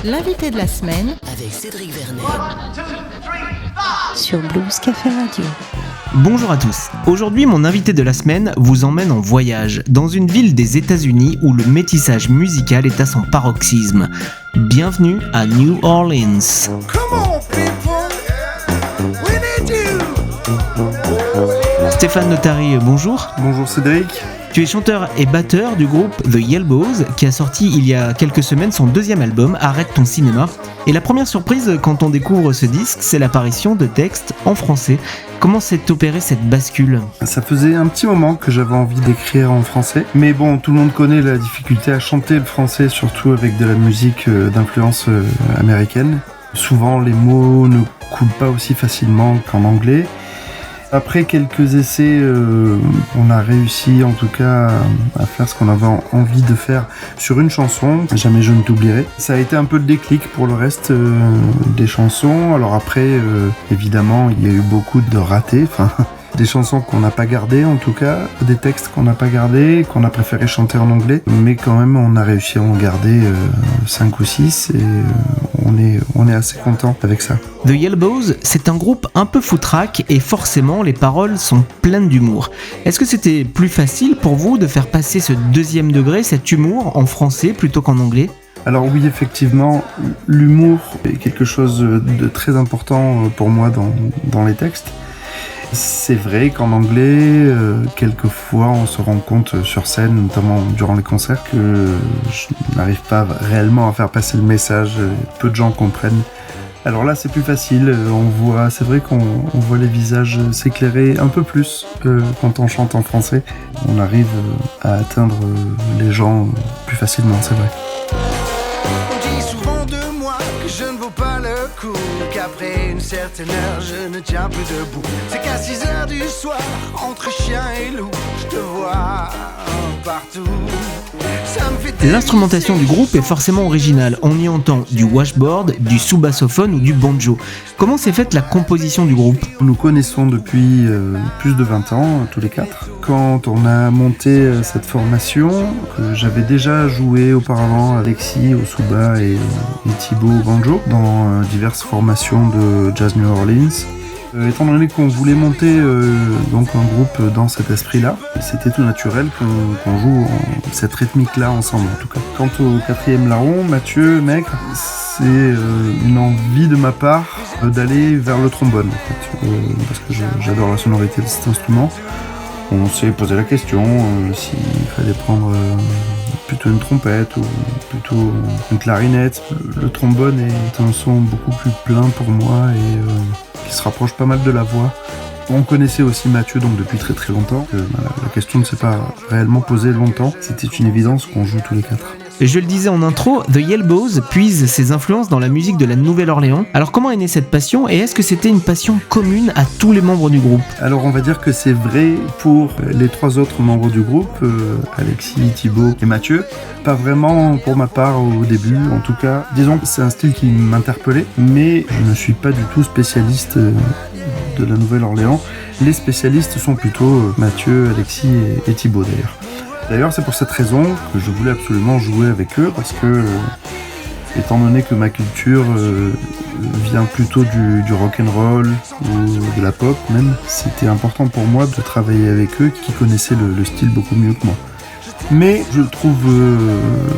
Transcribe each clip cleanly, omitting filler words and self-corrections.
L'invité de la semaine avec Cédric Vernet sur Blues Café Radio. Bonjour à tous. Aujourd'hui, mon invité de la semaine vous emmène en voyage dans une ville des États-Unis où le métissage musical est à son paroxysme. Bienvenue à New Orleans. Stéphane Notary, bonjour. Bonjour Cédric. Tu es chanteur et batteur du groupe The Yelbows qui a sorti il y a quelques semaines son deuxième album, Arrête ton cinéma. Et la première surprise quand on découvre ce disque, c'est l'apparition de textes en français. Comment s'est opérée cette bascule ? Ça faisait un petit moment que j'avais envie d'écrire en français, mais bon, tout le monde connaît la difficulté à chanter le français, surtout avec de la musique d'influence américaine. Souvent, les mots ne coulent pas aussi facilement qu'en anglais. Après quelques essais, on a réussi en tout cas à faire ce qu'on avait envie de faire sur une chanson, Jamais je ne t'oublierai. Ça a été un peu le déclic pour le reste des chansons. Alors après, évidemment, il y a eu beaucoup de ratés, des chansons qu'on n'a pas gardées en tout cas, des textes qu'on n'a pas gardés, qu'on a préféré chanter en anglais, mais quand même on a réussi à en garder 5 ou 6 et on est assez content avec ça. The Yelbows, c'est un groupe un peu foutraque et forcément les paroles sont pleines d'humour. Est-ce que c'était plus facile pour vous de faire passer ce deuxième degré, cet humour en français plutôt qu'en anglais ? Alors oui, effectivement, l'humour est quelque chose de très important pour moi dans les textes. C'est vrai qu'en anglais, quelquefois on se rend compte sur scène, notamment durant les concerts, que je n'arrive pas réellement à faire passer le message, peu de gens comprennent. Alors là c'est plus facile, c'est vrai qu'on voit les visages s'éclairer un peu plus quand on chante en français. On arrive à atteindre les gens plus facilement, c'est vrai. On dit souvent de moi que je ne vaux pas le coup, qu'après une certaine heure je ne tiens plus debout. C'est qu'à 6h du soir, entre chien et loup, je te vois partout. L'instrumentation du groupe est forcément originale. On y entend du washboard, du sous-bassophone ou du banjo. Comment s'est faite la composition du groupe ? Nous nous connaissons depuis plus de 20 ans, tous les quatre. Quand on a monté cette formation, j'avais déjà joué auparavant Alexis au souba et Thibaut au banjo dans diverses formations de Jazz New Orleans. Étant donné qu'on voulait monter donc un groupe dans cet esprit-là, c'était tout naturel qu'on joue cette rythmique-là ensemble en tout cas. Quant au quatrième larron, Mathieu Maigre, c'est une envie de ma part d'aller vers le trombone en fait, parce que j'adore la sonorité de cet instrument. On s'est posé la question s'il fallait prendre plutôt une trompette ou plutôt une clarinette. Le trombone est un son beaucoup plus plein pour moi et qui se rapproche pas mal de la voix. On connaissait aussi Mathieu donc depuis très très longtemps. La question ne s'est pas réellement posée longtemps. C'était une évidence qu'on joue tous les quatre. Je le disais en intro, The Yelbows puise ses influences dans la musique de la Nouvelle-Orléans. Alors comment est née cette passion et est-ce que c'était une passion commune à tous les membres du groupe ? Alors on va dire que c'est vrai pour les 3 autres membres du groupe, Alexis, Thibaut et Mathieu. Pas vraiment pour ma part au début en tout cas. Disons que c'est un style qui m'interpellait, mais je ne suis pas du tout spécialiste de la Nouvelle-Orléans. Les spécialistes sont plutôt Mathieu, Alexis et Thibaut d'ailleurs. D'ailleurs, c'est pour cette raison que je voulais absolument jouer avec eux, parce que, étant donné que ma culture vient plutôt du rock'n'roll ou de la pop même, c'était important pour moi de travailler avec eux qui connaissaient le style beaucoup mieux que moi. Mais je trouve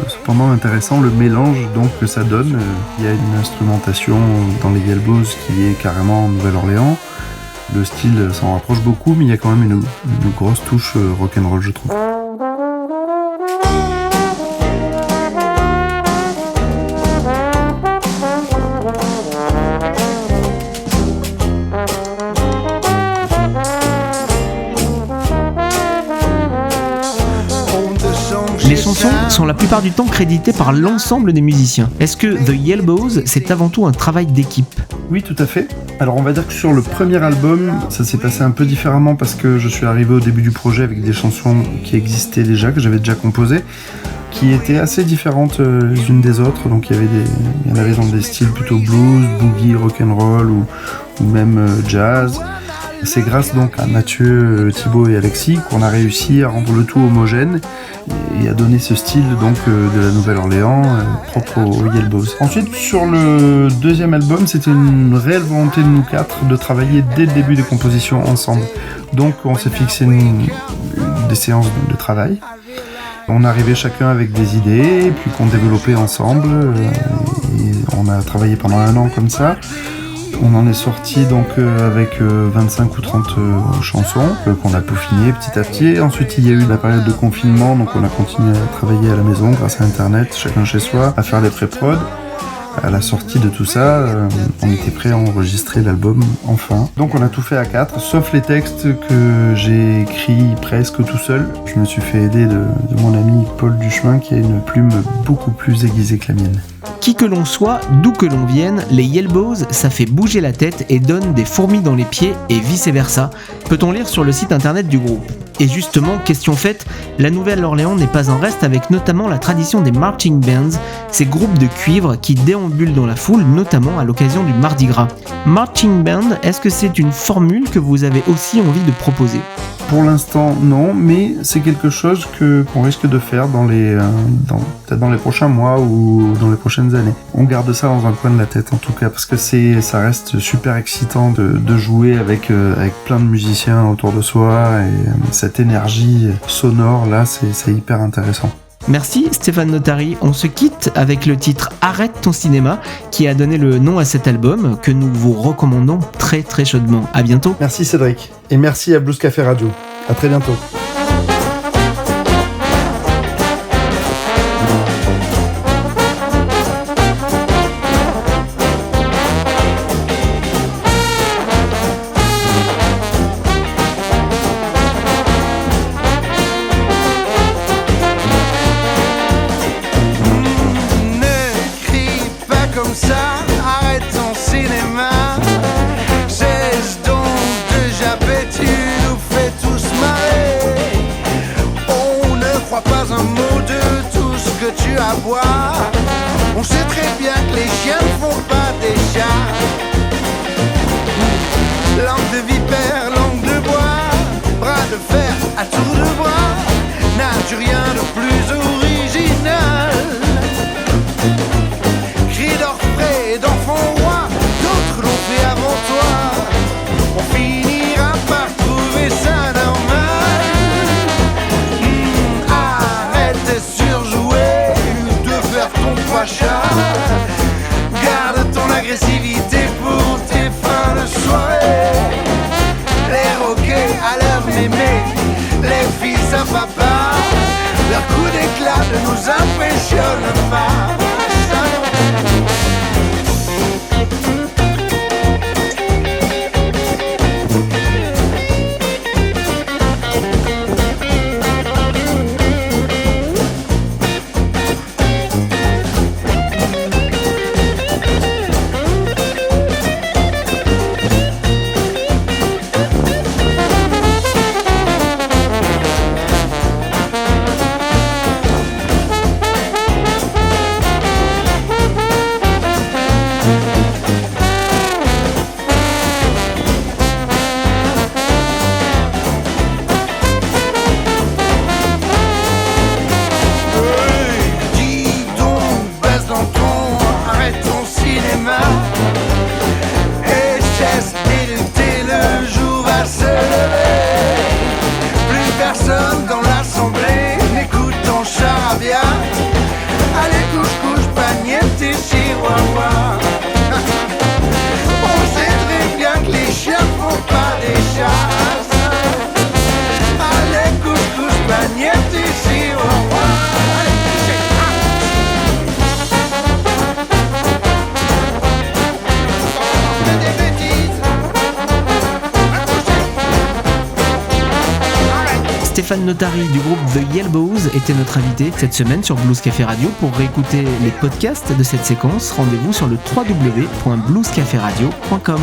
cependant intéressant le mélange donc que ça donne. Il y a une instrumentation dans les Yelbows qui est carrément en Nouvelle-Orléans. Le style s'en rapproche beaucoup, mais il y a quand même une grosse touche rock'n'roll, je trouve. Les chansons sont la plupart du temps créditées par l'ensemble des musiciens. Est-ce que The Yelbows, c'est avant tout un travail d'équipe ? Oui, tout à fait. Alors on va dire que sur le premier album, ça s'est passé un peu différemment parce que je suis arrivé au début du projet avec des chansons qui existaient déjà, que j'avais déjà composées, qui étaient assez différentes les unes des autres. Donc il y en avait dans des styles plutôt blues, boogie, rock'n'roll ou même jazz. C'est grâce donc à Mathieu, Thibaut et Alexis qu'on a réussi à rendre le tout homogène et à donner ce style donc de la Nouvelle-Orléans propre aux Yelbows. Ensuite, sur le deuxième album, c'était une réelle volonté de nous quatre de travailler dès le début des compositions ensemble. Donc on s'est fixé des séances de travail. On arrivait chacun avec des idées, puis qu'on développait ensemble. Et on a travaillé pendant 1 an comme ça. On en est sorti donc avec 25 ou 30 chansons qu'on a peaufinées petit à petit. Ensuite, il y a eu la période de confinement, donc on a continué à travailler à la maison grâce à Internet, chacun chez soi, à faire les pré-prod. À la sortie de tout ça, on était prêt à enregistrer l'album enfin. Donc on a tout fait à 4, sauf les textes que j'ai écrits presque tout seul. Je me suis fait aider de mon ami Paul Duchemin qui a une plume beaucoup plus aiguisée que la mienne. Qui que l'on soit, d'où que l'on vienne, les Yelbows, ça fait bouger la tête et donne des fourmis dans les pieds et vice versa, peut-on lire sur le site internet du groupe. Et justement, question faite, la Nouvelle-Orléans n'est pas en reste avec notamment la tradition des marching bands, ces groupes de cuivre qui déambulent dans la foule, notamment à l'occasion du Mardi Gras. Marching band, est-ce que c'est une formule que vous avez aussi envie de proposer ? Pour l'instant, non, mais c'est quelque chose qu'on risque de faire peut-être dans les prochains mois ou dans les prochaines années. On garde ça dans un coin de la tête en tout cas, parce que ça reste super excitant de jouer avec plein de musiciens autour de soi, et cette énergie sonore là, c'est hyper intéressant. Merci Stéphane Notary, on se quitte avec le titre Arrête ton cinéma qui a donné le nom à cet album que nous vous recommandons très très chaudement. À bientôt. Merci Cédric, et merci à Blues Café Radio. À très bientôt. On sait très bien que les chiens ne font pas des chats. Langue de vipère, langue de bois, bras de fer à tour de bras, n'as-tu rien de plus original? Cri d'orfraie et d'enfant roi, d'autres l'ont fait avant toi. On finira par trouver ça normal. Arrête de surjouer, ton pacha. Garde ton agressivité pour tes fins de soirée. Les roquets à leur mémé, les fils à papa, leur coup d'éclat ne nous impressionne pas. Stéphane Notary du groupe The Yelbows était notre invité cette semaine sur Blues Café Radio. Pour réécouter les podcasts de cette séquence, rendez-vous sur le www.bluescaferadio.com.